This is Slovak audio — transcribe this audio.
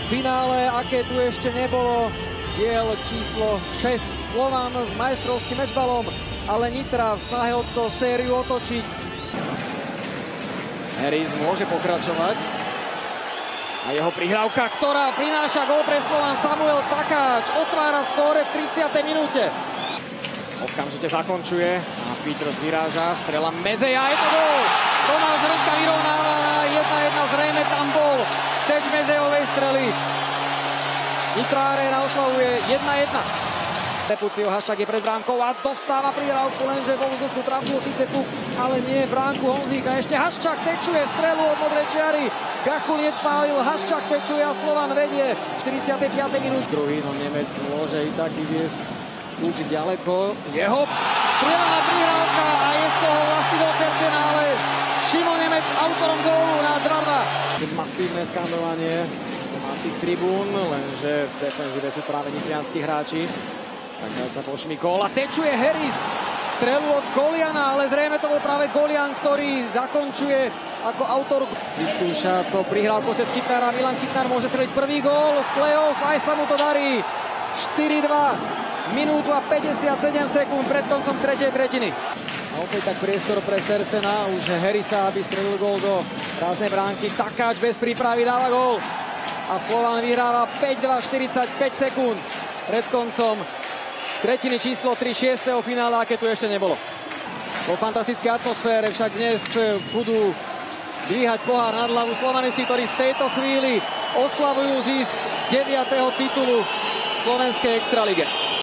finále, aké tu ešte nebolo. Diel číslo 6, Slovan s majstrovským mečbalom, ale Nitra v snahe o to sériu otočiť. Harris môže pokračovať. A jeho prihrávka, ktorá prináša gól pre Slovan, Samuel Takáč otvára skóre v 30. minúte. Okamžite zakončuje a Peters vyráža, strela Mezeja, je to gól! Tomáš Rudka vyrovnáva na 1-1, zrejme tam bol teč Mezejovej strely. Nitra Arena oslavuje 1-1. Depucio Haščák je pred bránkou a dostáva prihrávku, lenže vo vzduchu trafil síce puk, ale nie bránku Honzíka. Ešte Haščák tečuje strelu od modrej čiary. Kachuliec pálil, Haščák tečuje a Slovan vedie. 45. minút. Druhý, no Nemec môže i tak vyviesť puk ďaleko. Jeho strieľaná prihrávka a je z toho vlastne docerčená, ale Šimon Nemec autorom gólu na 2-2. Masívne skandovanie domácich tribún, lenže v defenzíve sú práve nitrianskí hráči. Tak sa pošmykol a tečuje Harris strelu od Goliana, ale zrejme to bol práve Golian, ktorý zakončuje ako autor. Vyskúša to prihrávku cez Chytnára, Milan Chytnár môže streliť prvý gól v play-off, aj sa mu to darí. 4-2, minútu a 57 sekúnd pred koncom tretej tretiny. A opäť tak priestor pre Sersena, už Harrisa, aby strelil gól do prázdnej bránky. Takáč bez prípravy dáva gól a Slovan vyhráva 5-2, 45 sekúnd pred koncom tretiny číslo 3 6. finále, aké tu ešte nebolo. Po fantastickej atmosfére však dnes budú dvíhať pohár nad hlavu Slovanici, ktorí v tejto chvíli oslavujú zisk 9. titulu slovenskej extraligy.